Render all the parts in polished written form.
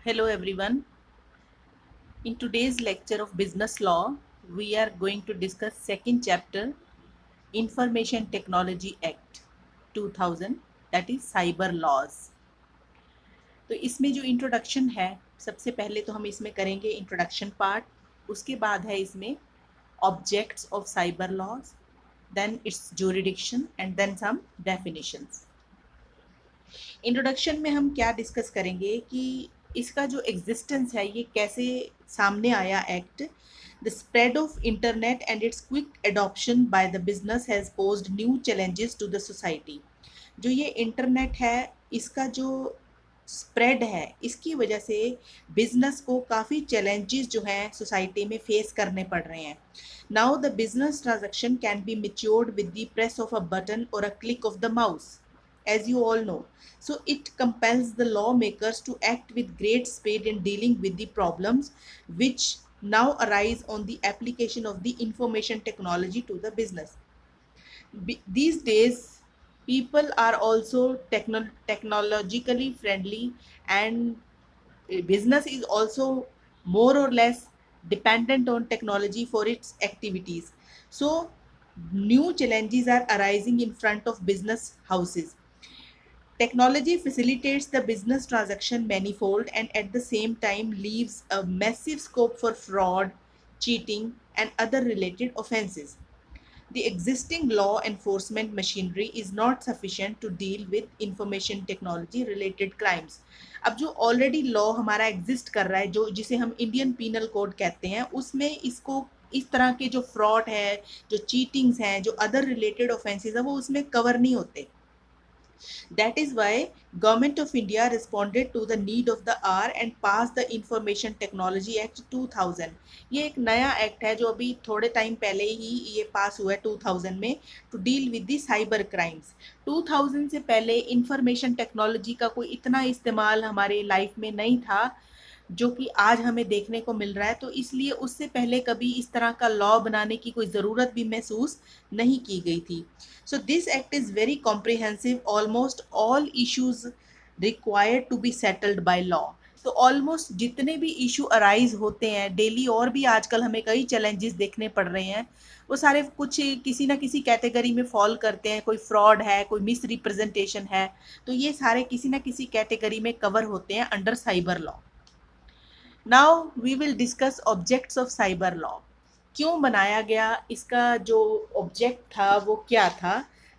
Hello everyone. In today's lecture of business law, we are going to discuss second chapter Information Technology Act 2000, that is cyber laws. तो इसमें जो introduction है, सबसे पहले तो हम इसमें करेंगे इंट्रोडक्शन पार्ट, उसके बाद है इसमें objects of cyber laws, then its jurisdiction and then some definitions. Introduction में हम क्या डिस्कस करेंगे कि इसका जो एग्जिस्टेंस है ये कैसे सामने आया act. The spread of internet and its quick adoption by the business has posed new challenges to the society. जो ये इंटरनेट है इसका जो स्प्रेड है इसकी वजह से बिजनेस को काफ़ी चैलेंजेस जो हैं सोसाइटी में फेस करने पड़ रहे हैं। Now the business transaction can be matured with the press of a button और a click of the mouse, as you all know. So it compels the lawmakers to act with great speed in dealing with the problems which now arise on the application of the information technology to the business. These days, people are also technologically friendly, and business is also more or less dependent on technology for its activities. So new challenges are arising in front of business houses. Technology facilitates the business transaction manifold and at the same time leaves a massive scope for fraud, cheating, and other related offenses. The existing law enforcement machinery is not sufficient to deal with information technology related crimes. अब जो already law हमारा exist कर रहा है, जो जिसे हम Indian penal code कहते हैं, उसमें इसको इस तरह के जो फ्रॉड है, जो चीटिंग्स हैं, जो अदर रिलेटेड ऑफेंसेस है, वो उसमें कवर नहीं होते। That is why Government of India responded to the need of the hour and passed the Information Technology Act 2000. ये एक नया एक्ट है जो अभी थोड़े टाइम पहले ही ये पास हुआ है 2000 में, to deal with the cyber crimes. 2000 से पहले इंफॉर्मेशन टेक्नोलॉजी का कोई इतना इस्तेमाल हमारे लाइफ में नहीं था जो कि आज हमें देखने को मिल रहा है, तो इसलिए उससे पहले कभी इस तरह का लॉ बनाने की कोई ज़रूरत भी महसूस नहीं की गई थी। So this act is very comprehensive, almost all issues required to be settled by law. तो ऑलमोस्ट जितने भी इशू अराइज होते हैं डेली, और भी आजकल हमें कई चैलेंजेस देखने पड़ रहे हैं, वो सारे कुछ किसी ना किसी कैटेगरी में फॉल करते हैं। कोई फ्रॉड है, कोई मिस रिप्रेजेंटेशन है, तो ये सारे किसी ना किसी कैटेगरी में कवर होते हैं under cyber law. Now we will discuss objects of cyber law. क्यों बनाया गया, इसका जो ऑब्जेक्ट था वो क्या था।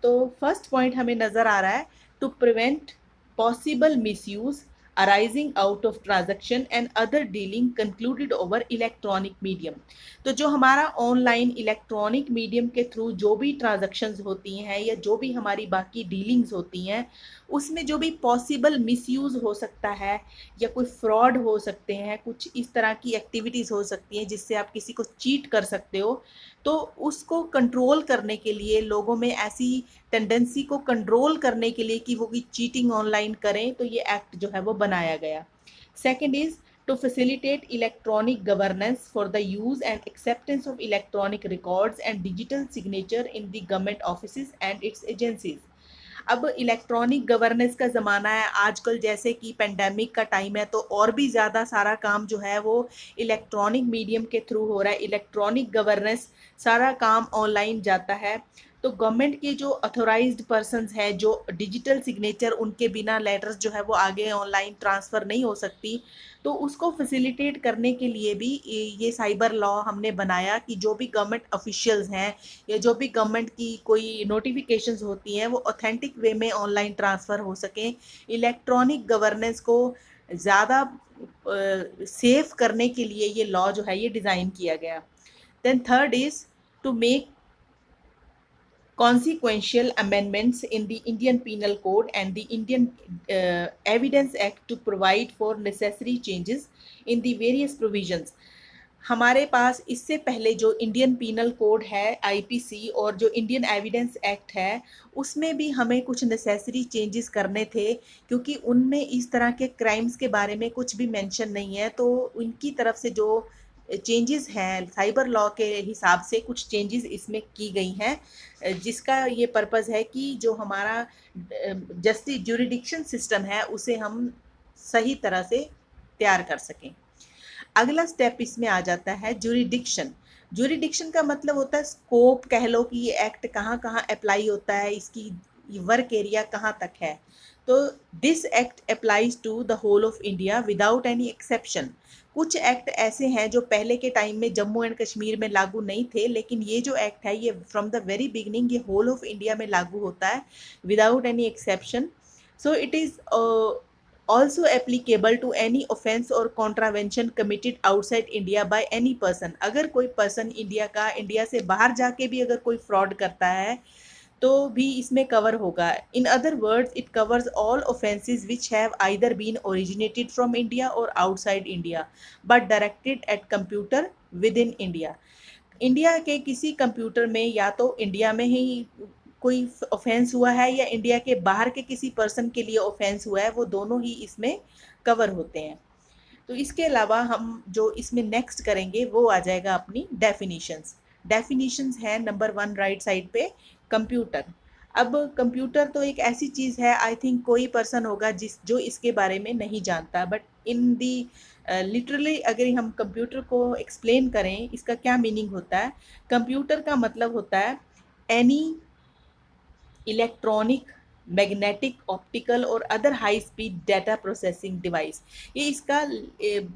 तो फर्स्ट पॉइंट हमें नज़र आ रहा है, to prevent possible misuse arising out of transaction and other dealing concluded over electronic medium. तो जो हमारा ऑनलाइन इलेक्ट्रॉनिक मीडियम के थ्रू जो भी ट्रांजैक्शंस होती हैं या जो भी हमारी बाकी डीलिंग्स होती हैं, उसमें जो भी पॉसिबल मिसयूज हो सकता है या कोई फ्रॉड हो सकते हैं, कुछ इस तरह की एक्टिविटीज़ हो सकती हैं जिससे आप किसी को चीट कर सकते हो, तो उसको कंट्रोल करने के लिए, लोगों में ऐसी टेंडेंसी को कंट्रोल करने के लिए कि वो की चीटिंग ऑनलाइन करें, तो ये एक्ट जो है वो बनाया गया। Second is to facilitate electronic governance for the use and acceptance of electronic records and digital signature in the government offices and its agencies. अब इलेक्ट्रॉनिक गवर्नेंस का ज़माना है आजकल, जैसे कि पेंडेमिक का टाइम है, तो और भी ज़्यादा सारा काम जो है वो इलेक्ट्रॉनिक मीडियम के थ्रू हो रहा है। इलेक्ट्रॉनिक गवर्नेंस सारा काम ऑनलाइन जाता है, तो गवर्नमेंट के जो अथोराइज्ड पर्सनस हैं, जो डिजिटल सिग्नेचर, उनके बिना लेटर्स जो है वो आगे ऑनलाइन ट्रांसफ़र नहीं हो सकती, तो उसको फैसिलिटेट करने के लिए भी ये साइबर लॉ हमने बनाया कि जो भी गवर्नमेंट ऑफिशियल्स हैं या जो भी गवर्नमेंट की कोई नोटिफिकेशंस होती हैं वो ऑथेंटिक वे में ऑनलाइन ट्रांसफ़र हो सकें। इलेक्ट्रॉनिक गवर्नेंस को ज़्यादा सेफ करने के लिए ये लॉ जो है ये डिज़ाइन किया गया। Then third is to make consequential amendments in the Indian Penal Code and the Indian Evidence Act to provide for necessary changes in the various provisions. हमारे पास इससे पहले जो इंडियन पीनल कोड है आईपीसी और जो Indian evidence act है, उसमें भी हमें कुछ नेसेसरी चेंजेस करने थे, क्योंकि उनमें इस तरह के क्राइम्स के बारे में कुछ भी मेंशन नहीं है। तो उनकी तरफ से जो चेंजेस हैं साइबर लॉ के हिसाब से कुछ चेंजेस इसमें की गई हैं, जिसका ये पर्पज़ है कि जो हमारा जस्टिस ज्यूरिडिक्शन सिस्टम है उसे हम सही तरह से तैयार कर सकें। अगला स्टेप इसमें आ जाता है जुरिडिक्शन। जुरिडिक्शन का मतलब होता है स्कोप, कह लो कि ये एक्ट कहाँ कहाँ अप्लाई होता है, इसकी वर्क एरिया कहाँ तक है। तो this act applies to the whole of India without any exception. कुछ एक्ट ऐसे हैं जो पहले के टाइम में जम्मू एंड कश्मीर में लागू नहीं थे, लेकिन ये जो एक्ट है ये फ्रॉम द वेरी बिगिनिंग ये होल ऑफ इंडिया में लागू होता है without any exception. So it is also applicable to any offense or contravention committed outside India by any person. अगर कोई पर्सन इंडिया से बाहर जाके भी अगर कोई फ्रॉड करता है तो भी इसमें कवर होगा। In other words it covers all offences which have either been originated from India और outside India but directed at computer within India. India के किसी कंप्यूटर में या तो इंडिया में ही कोई ऑफेंस हुआ है या इंडिया के बाहर के किसी पर्सन के लिए ऑफेंस हुआ है, वो दोनों ही इसमें कवर होते हैं। तो इसके अलावा हम जो इसमें नेक्स्ट करेंगे वो आ जाएगा अपनी डेफिनीशंस। डेफिनीशंस है नंबर 1 राइट साइड पे कंप्यूटर। अब कंप्यूटर तो एक ऐसी चीज़ है, आई थिंक कोई पर्सन होगा जो इसके बारे में नहीं जानता, बट इन दी लिटरली अगर हम कंप्यूटर को एक्सप्लेन करें इसका क्या मीनिंग होता है। कंप्यूटर का मतलब होता है एनी इलेक्ट्रॉनिक, मैग्नेटिक, ऑप्टिकल और other high speed data processing device. ये इसका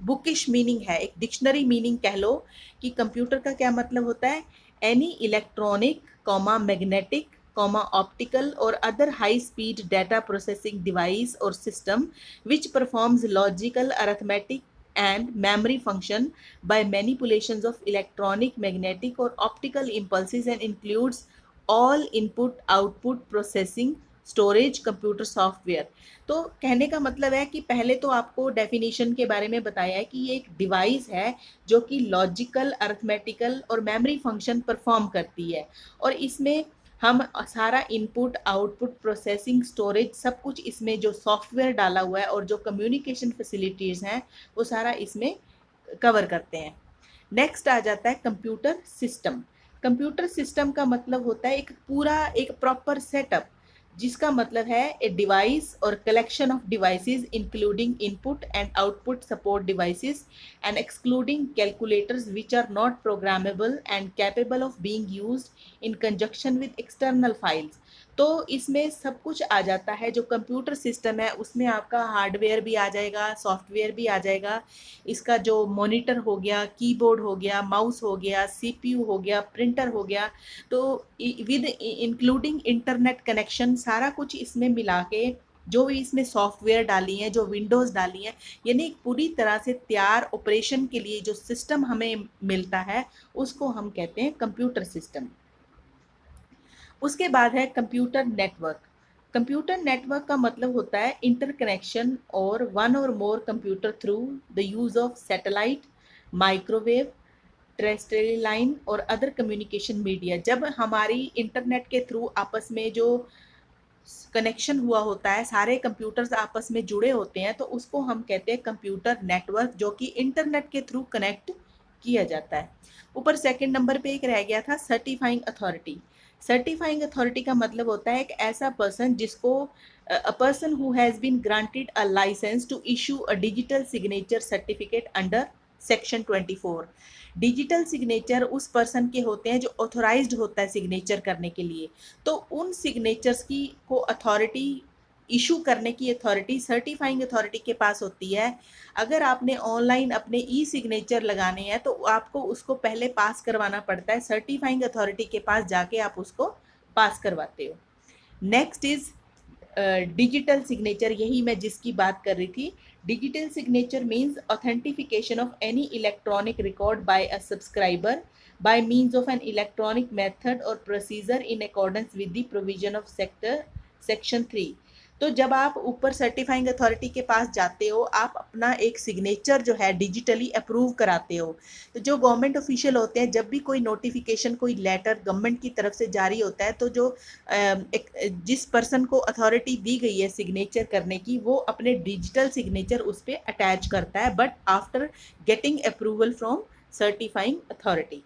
बुकिश मीनिंग है, एक डिक्शनरी मीनिंग कह लो कि कंप्यूटर का क्या मतलब होता है। Any electronic comma magnetic comma optical और other high speed data processing device और system which performs logical, arithmetic and memory function by manipulations of electronic, magnetic or optical impulses and includes all input output processing storage computer software. तो कहने का मतलब है कि पहले तो आपको डेफिनेशन के बारे में बताया है कि ये एक डिवाइस है जो कि लॉजिकल, अरिथमेटिकल और मेमोरी फंक्शन परफॉर्म करती है, और इसमें हम सारा इनपुट, आउटपुट, प्रोसेसिंग, स्टोरेज सब कुछ इसमें जो सॉफ्टवेयर डाला हुआ है और जो कम्युनिकेशन फैसिलिटीज़ हैं वो सारा इसमें कवर करते हैं। नेक्स्ट आ जाता है कंप्यूटर सिस्टम। कंप्यूटर सिस्टम का मतलब होता है एक पूरा एक प्रॉपर सेटअप, जिसका मतलब है ए डिवाइस और collection of devices including input and output support devices and excluding calculators which are not programmable and capable of being used in conjunction with external files. तो इसमें सब कुछ आ जाता है। जो कंप्यूटर सिस्टम है उसमें आपका हार्डवेयर भी आ जाएगा, सॉफ्टवेयर भी आ जाएगा, इसका जो मॉनिटर हो गया, कीबोर्ड हो गया, माउस हो गया, सीपीयू हो गया, प्रिंटर हो गया, तो विद इंक्लूडिंग इंटरनेट कनेक्शन सारा कुछ इसमें मिला के जो भी इसमें सॉफ्टवेयर डाली हैं, जो विंडोज़ डाली हैं, यानी पूरी तरह से तैयार ऑपरेशन के लिए जो सिस्टम हमें मिलता है उसको हम कहते हैं कंप्यूटर सिस्टम। उसके बाद है कंप्यूटर नेटवर्क। कंप्यूटर नेटवर्क का मतलब होता है इंटरकनेक्शन और वन और more computer through the use of satellite, microwave, terrestrial line और अदर कम्युनिकेशन मीडिया। जब हमारी इंटरनेट के थ्रू आपस में जो कनेक्शन हुआ होता है, सारे कंप्यूटर्स आपस में जुड़े होते हैं, तो उसको हम कहते हैं कंप्यूटर नेटवर्क, जो कि इंटरनेट के थ्रू कनेक्ट किया जाता है। ऊपर सेकंड नंबर पे एक रह गया था सर्टिफाइंग अथॉरिटी। सर्टिफाइंग अथॉरिटी का मतलब होता है एक ऐसा पर्सन जिसको a person who has been granted a licence to issue a digital signature certificate under section 24। Digital signature उस पर्सन के होते हैं जो ऑथोराइज्ड होता है सिग्नेचर करने के लिए। तो उन सिग्नेचर्स की को अथॉरिटी इशू करने की अथॉरिटी सर्टिफाइंग अथॉरिटी के पास होती है। अगर आपने ऑनलाइन अपने ई सिग्नेचर लगाने हैं तो आपको उसको पहले पास करवाना पड़ता है, सर्टिफाइंग अथॉरिटी के पास जाके आप उसको पास करवाते हो। नेक्स्ट इज डिजिटल सिग्नेचर, यही मैं जिसकी बात कर रही थी। Digital signature means authentication of any electronic record by a subscriber by means of an electronic method or procedure in accordance with the provision of section 3। तो जब आप ऊपर सर्टिफाइंग अथॉरिटी के पास जाते हो, आप अपना एक सिग्नेचर जो है डिजिटली अप्रूव कराते हो। तो जो गवर्नमेंट ऑफिशियल होते हैं, जब भी कोई नोटिफिकेशन, कोई लेटर गवर्नमेंट की तरफ से जारी होता है, तो जो जिस पर्सन को अथॉरिटी दी गई है सिग्नेचर करने की, वो अपने डिजिटल सिग्नेचर उस पर अटैच करता है, but after getting approval from certifying authority.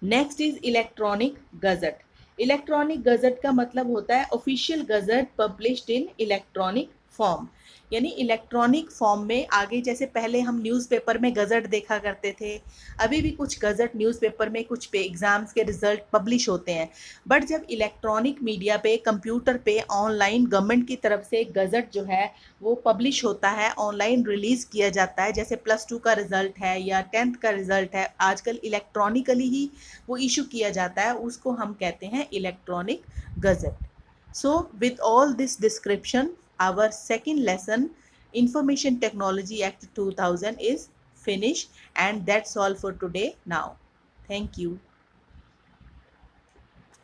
Next is electronic gazette. Electronic gazette का मतलब होता है official gazette published in electronic form, यानी इलेक्ट्रॉनिक फॉर्म में आगे जैसे पहले हम न्यूज़पेपर में गज़ट देखा करते थे, अभी भी कुछ गज़ट न्यूज़पेपर में कुछ पे एग्ज़ाम्स के रिजल्ट पब्लिश होते हैं, बट जब इलेक्ट्रॉनिक मीडिया पे कंप्यूटर पे ऑनलाइन गवर्नमेंट की तरफ से गज़ट जो है वो पब्लिश होता है, ऑनलाइन रिलीज़ किया जाता है, जैसे +2 का रिजल्ट है या 10th का रिजल्ट है, आजकल इलेक्ट्रॉनिकली ही वो इशू किया जाता है, उसको हम कहते हैं electronic gazette. So, with all this description, our second lesson, Information Technology Act 2000, is finished, and that's all for today now. Thank you.